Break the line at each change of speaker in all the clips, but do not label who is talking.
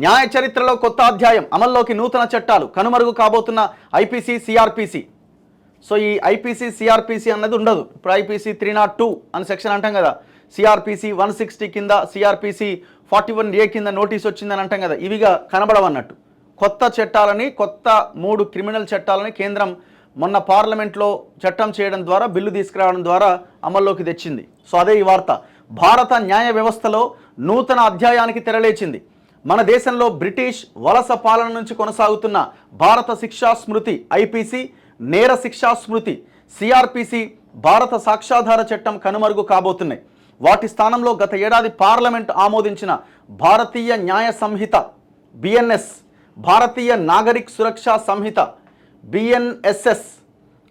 న్యాయ చరిత్రలో కొత్త అధ్యాయం, అమల్లోకి నూతన చట్టాలు, కనుమరుగు కాబోతున్న ఐపీసీ సిఆర్పిసి. సో ఈ ఐపీసీ సిఆర్పిసి అన్నది ఉండదు. ఇప్పుడు ఐపీసీ 302 అని సెక్షన్ అంటాం కదా, సిఆర్పిసి 160 కింద, సిఆర్పిసి 41A కింద నోటీస్ వచ్చిందని అంటాం కదా, ఇవిగా కనబడవన్నట్టు. కొత్త చట్టాలని, కొత్త 3 క్రిమినల్ చట్టాలని కేంద్రం మొన్న పార్లమెంట్లో చట్టం చేయడం ద్వారా, బిల్లు తీసుకురావడం ద్వారా అమల్లోకి తెచ్చింది. సో అదే ఈ వార్త. భారత న్యాయ వ్యవస్థలో నూతన అధ్యాయానికి తెరలేచింది. మన దేశంలో బ్రిటిష్ వలస పాలన నుంచి కొనసాగుతున్న భారత శిక్షా స్మృతి ఐపీసీ, నేర శిక్షా స్మృతి సిఆర్పిసి, భారత సాక్ష్యాధార చట్టం కనుమరుగు కాబోతున్నాయి. వాటి స్థానంలో గత ఏడాది పార్లమెంట్ ఆమోదించిన భారతీయ న్యాయ సంహిత బిఎన్ఎస్, భారతీయ నాగరిక్ సురక్షా సంహిత బిఎన్ఎస్ఎస్,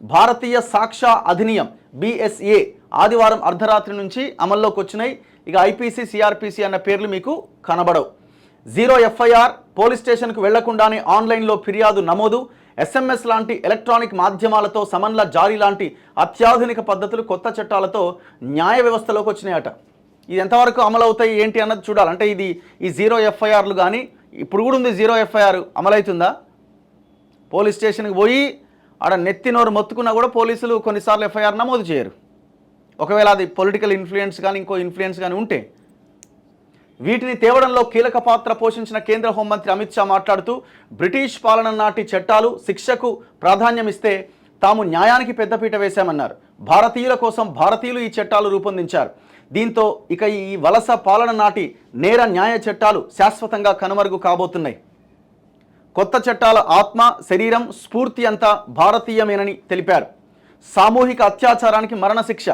భారతీయ సాక్ష్య అధినియం బిఎస్ఏ ఆదివారం అర్ధరాత్రి నుంచి అమల్లోకి వచ్చినాయి. ఇక ఐపీసీ సిఆర్పిసి అన్న పేర్లు మీకు కనబడవు. 0 ఎఫ్ఐఆర్, పోలీస్ స్టేషన్కు వెళ్లకుండానే ఆన్లైన్లో ఫిర్యాదు నమోదు, ఎస్ఎంఎస్ లాంటి ఎలక్ట్రానిక్ మాధ్యమాలతో సమన్ల జారీ లాంటి అత్యాధునిక పద్ధతులు కొత్త చట్టాలతో న్యాయ వ్యవస్థలోకి వచ్చినాయట. ఇది ఎంతవరకు అమలవుతాయి ఏంటి అన్నది చూడాలి. అంటే ఈ 0 ఎఫ్ఐఆర్లు కానీ, ఇప్పుడు కూడా ఉంది 0 ఎఫ్ఐఆర్, అమలవుతుందా? పోలీస్ స్టేషన్కి పోయి ఆడ నెత్తి నోరు మొత్తుకున్నా కూడా పోలీసులు కొన్నిసార్లు ఎఫ్ఐఆర్ నమోదు చేయరు, ఒకవేళ అది పొలిటికల్ ఇన్ఫ్లుయెన్స్ కానీ ఇంకో ఇన్ఫ్లుయెన్స్ కానీ ఉంటే. వీటిని తేవడంలో కీలక పాత్ర పోషించిన కేంద్ర హోంమంత్రి అమిత్ షా మాట్లాడుతూ, బ్రిటిష్ పాలన నాటి చట్టాలు శిక్షకు ప్రాధాన్యం ఇస్తే తాము న్యాయానికి పెద్దపీట వేశామన్నారు. భారతీయుల కోసం భారతీయులు ఈ చట్టాలు రూపొందించారు. దీంతో ఇక ఈ వలస పాలన నాటి నేర న్యాయ చట్టాలు శాశ్వతంగా కనుమరుగు కాబోతున్నాయి. కొత్త చట్టాల ఆత్మ, శరీరం, స్ఫూర్తి అంతా భారతీయమేనని తెలిపారు. సామూహిక అత్యాచారానికి మరణశిక్ష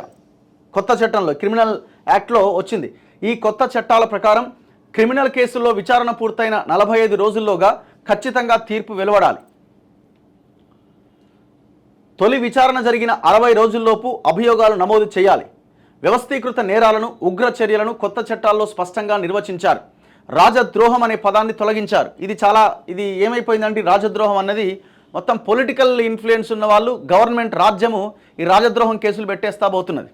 కొత్త చట్టంలో, క్రిమినల్ యాక్ట్లో వచ్చింది. ఈ కొత్త చట్టాల ప్రకారం క్రిమినల్ కేసుల్లో విచారణ పూర్తయిన 45 రోజుల్లోగా ఖచ్చితంగా తీర్పు వెలువడాలి. తొలి విచారణ జరిగిన 60 రోజుల్లోపు అభియోగాలు నమోదు చేయాలి. వ్యవస్థీకృత నేరాలను, ఉగ్ర చర్యలను కొత్త చట్టాల్లో స్పష్టంగా నిర్వచించారు. రాజద్రోహం అనే పదాన్ని తొలగించారు. ఇది ఏమైపోయిందంటే, రాజద్రోహం అన్నది మొత్తం పొలిటికల్ ఇన్ఫ్లుయెన్స్ ఉన్న వాళ్ళు, గవర్నమెంట్, రాజ్యము ఈ రాజద్రోహం కేసులు పెట్టేస్తా పోతున్నది.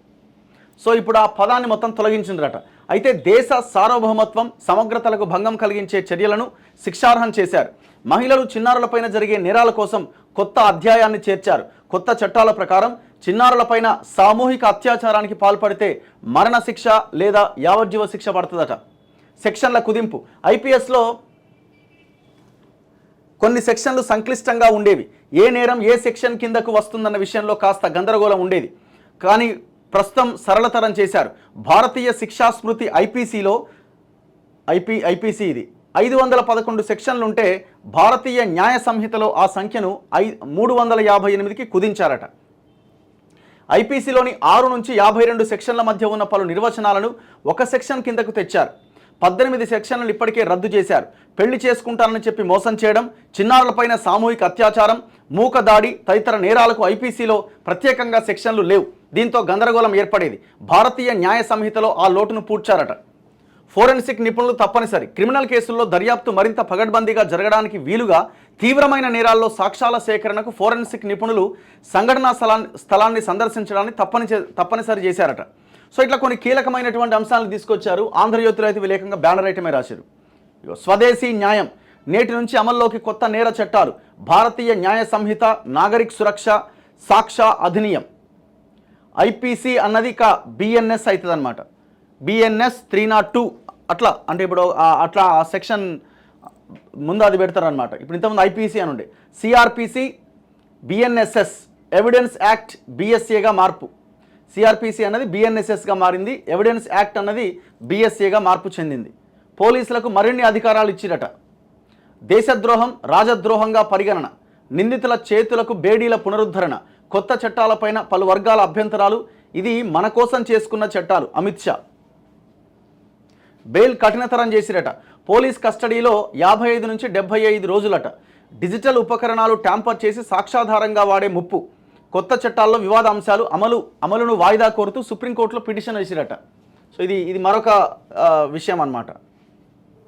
సో ఇప్పుడు ఆ పదాన్ని మొత్తం తొలగించిందట. అయితే దేశ సార్వభౌమత్వం, సమగ్రతలకు భంగం కలిగించే చర్యలను శిక్షార్హం చేశారు. మహిళలు, చిన్నారులపైన జరిగే నేరాల కోసం కొత్త అధ్యాయాన్ని చేర్చారు. కొత్త చట్టాల ప్రకారం చిన్నారులపైన సామూహిక అత్యాచారానికి పాల్పడితే మరణశిక్ష లేదా యావజ్జీవ శిక్ష పడుతుందట. సెక్షన్ల కుదింపు. ఐపీఎస్లో కొన్ని సెక్షన్లు సంక్లిష్టంగా ఉండేవి. ఏ నేరం ఏ సెక్షన్ కిందకు వస్తుందన్న విషయంలో కాస్త గందరగోళం ఉండేది. కానీ ప్రస్తుతం సరళతరం చేశారు. భారతీయ శిక్షా స్మృతి ఐపీసీలో ఐపీసీ ఇది 511 సెక్షన్లు ఉంటే, భారతీయ న్యాయ సంహితలో ఆ సంఖ్యను 358కి కుదించారట. ఐపీసీలోని 6 నుంచి 52 సెక్షన్ల మధ్య ఉన్న పలు నిర్వచనాలను ఒక సెక్షన్ కిందకు తెచ్చారు. 18 సెక్షన్లను ఇప్పటికే రద్దు చేశారు. పెళ్లి చేసుకుంటానని చెప్పి మోసం చేయడం, చిన్నారులపైన సామూహిక అత్యాచారం, మూక దాడి తదితర నేరాలకు ఐపీసీలో ప్రత్యేకంగా సెక్షన్లు లేవు. దీంతో గందరగోళం ఏర్పడేది. భారతీయ న్యాయ సంహితలో ఆ లోటును పూడ్చారట. ఫోరెన్సిక్ నిపుణులు తప్పనిసరి. క్రిమినల్ కేసుల్లో దర్యాప్తు మరింత పగడ్బందీగా జరగడానికి వీలుగా తీవ్రమైన నేరాల్లో సాక్ష్యాల సేకరణకు ఫోరెన్సిక్ నిపుణులు సంఘటనా స్థలాన్ని సందర్శించడాన్ని తప్పనిసరి చేశారట. సో ఇట్లా కొన్ని కీలకమైనటువంటి అంశాలను తీసుకొచ్చారు. ఆంధ్రజ్యోతిలో అయితే విలేకంగా బ్యానర్ ఐటమే రాశారు. స్వదేశీ న్యాయం, నేటి నుంచి అమల్లోకి కొత్త నేర చట్టాలు, భారతీయ న్యాయ సంహిత, నాగరిక్ సురక్ష, సాక్ష్య అధినియం. ఐపీసీ అన్నది ఇక బిఎన్ఎస్ అవుతుంది అనమాట. బిఎన్ఎస్ 302 అట్లా, అంటే ఇప్పుడు అట్లా ఆ సెక్షన్ ముందు అది పెడతారనమాట. ఇప్పుడు ఇంతకుముందు ఐపీసీ అని ఉండే. సిఆర్పిసి, బిఎన్ఎస్ఎస్, ఎవిడెన్స్ యాక్ట్ బిఎస్ఏగా మార్పు. సిఆర్పిసి అన్నది బిఎన్ఎస్ఎస్గా మారింది. ఎవిడెన్స్ యాక్ట్ అన్నది బిఎస్ఏగా మార్పు చెందింది. పోలీసులకు మరిన్ని అధికారాలు ఇచ్చిరట. దేశద్రోహం, రాజద్రోహంగా పరిగణన, నిందితుల చేతులకు బేడీల పునరుద్ధరణ, కొత్త చట్టాలపైన పలు వర్గాల అభ్యంతరాలు. ఇది మన కోసం చేసుకున్న చట్టాలు. అమిత్ షా బెయిల్ కఠినతరం చేసిరట. పోలీస్ కస్టడీలో 55 నుంచి 75 రోజులట. డిజిటల్ ఉపకరణాలు ట్యాంపర్ చేసి సాక్ష్యాధారంగా వాడే ముప్పు. కొత్త చట్టాల్లో వివాద అంశాలు అమలును వాయిదా కోరుతూ సుప్రీంకోర్టులో పిటిషన్ వేసిరట. సో ఇది మరొక విషయం అన్నమాట.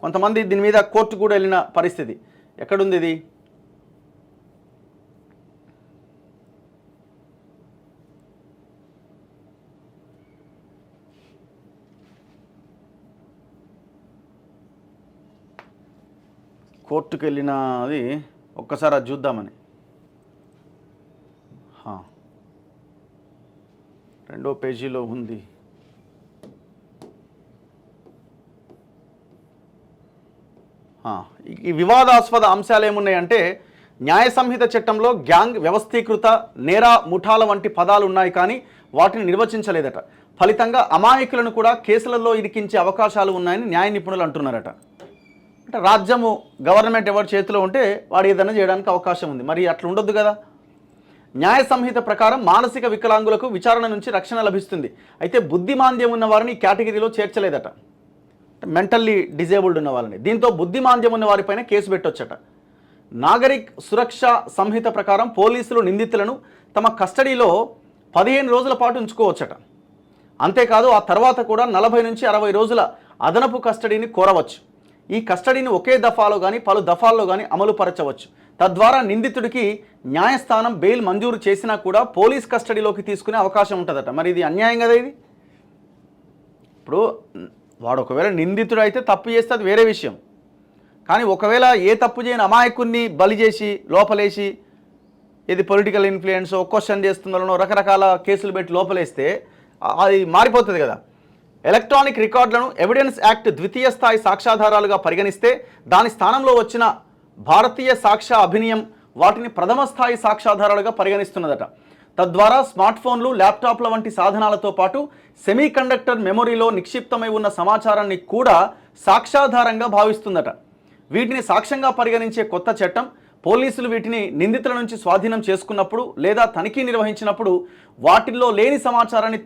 కొంతమంది దీని మీద కోర్టు కూడా వెళ్ళిన పరిస్థితి. ఎక్కడుంది ఇది? కోర్టుకు వెళ్ళినది ఒక్కసారి అది చూద్దామని. రెండో పేజీలో ఉంది. ఈ వివాదాస్పద అంశాలు ఏమున్నాయంటే, న్యాయ సంహిత చట్టంలో గ్యాంగ్, వ్యవస్థీకృత నేర ముఠాల వంటి పదాలు ఉన్నాయి, కానీ వాటిని నిర్వచించలేదట. ఫలితంగా అమాయకులను కూడా కేసులలో ఇరికించే అవకాశాలు ఉన్నాయని న్యాయ నిపుణులు అంటున్నారట. అంటే రాజ్యము, గవర్నమెంట్ ఎవరి చేతిలో ఉంటే వాడు ఏదైనా చేయడానికి అవకాశం ఉంది. మరి అట్లా ఉండొద్దు కదా. న్యాయ సంహిత ప్రకారం మానసిక వికలాంగులకు విచారణ నుంచి రక్షణ లభిస్తుంది. అయితే బుద్ధిమాంద్యం ఉన్న వారిని ఈ కేటగిరీలో చేర్చలేదట. మెంటల్లీ డిజేబుల్డ్ ఉన్న వాళ్ళని. దీంతో బుద్ధిమాంద్యం ఉన్న వారిపైన కేసు పెట్టొచ్చట. నాగరిక్ సురక్ష సంహిత ప్రకారం పోలీసులు నిందితులను తమ కస్టడీలో 15 రోజుల పాటు ఉంచుకోవచ్చట. అంతేకాదు ఆ తర్వాత కూడా 40 నుంచి 60 రోజుల అదనపు కస్టడీని కోరవచ్చు. ఈ కస్టడీని ఒకే దఫాలో కానీ పలు దఫాల్లో కానీ అమలు పరచవచ్చు. తద్వారా నిందితుడికి న్యాయస్థానం బెయిల్ మంజూరు చేసినా కూడా పోలీస్ కస్టడీలోకి తీసుకునే అవకాశం ఉంటుందట. మరి ఇది అన్యాయం కదా. ఇది ఇప్పుడు వాడు ఒకవేళ నిందితుడు అయితే తప్పు చేస్తే అది వేరే విషయం. కానీ ఒకవేళ ఏ తప్పు చేయని అమాయకుడిని బలి చేసి లోపలేసి ఇది పొలిటికల్ ఇన్ఫ్లుయెన్స్, క్వశ్చన్ చేస్తున్నారనో రకరకాల కేసులు పెట్టి లోపలేస్తే అది మారిపోతుంది కదా. ఎలక్ట్రానిక్ రికార్డులను ఎవిడెన్స్ యాక్ట్ ద్వితీయ స్థాయి సాక్ష్యాధారాలుగా పరిగణిస్తే దాని స్థానంలో వచ్చిన భారతీయ సాక్ష్య అభినియం వాటిని ప్రథమ స్థాయి సాక్ష్యాధారాలుగా పరిగణిస్తున్నదట. తద్వారా స్మార్ట్ ఫోన్లు, ల్యాప్టాప్ల వంటి సాధనాలతో పాటు సెమీ కండక్టర్ మెమొరీలో నిక్షిప్తమై ఉన్న సమాచారాన్ని కూడా సాక్ష్యాధారంగా భావిస్తుందట. వీటిని సాక్ష్యంగా పరిగణించే కొత్త చట్టం పోలీసులు వీటిని నిందితుల నుంచి స్వాధీనం చేసుకున్నప్పుడు లేదా తనిఖీ నిర్వహించినప్పుడు వాటిల్లో లేని సమాచారాన్ని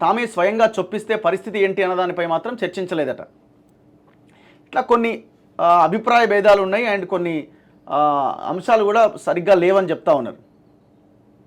తామే స్వయంగా చొప్పిస్తే పరిస్థితి ఏంటి అన్నదానిపై మాత్రం చర్చించలేదట. ఇట్లా కొన్ని అభిప్రాయ భేదాలు ఉన్నాయి అండ్ కొన్ని అంశాలు కూడా సరిగ్గా లేవని చెప్తా ఉన్నారు.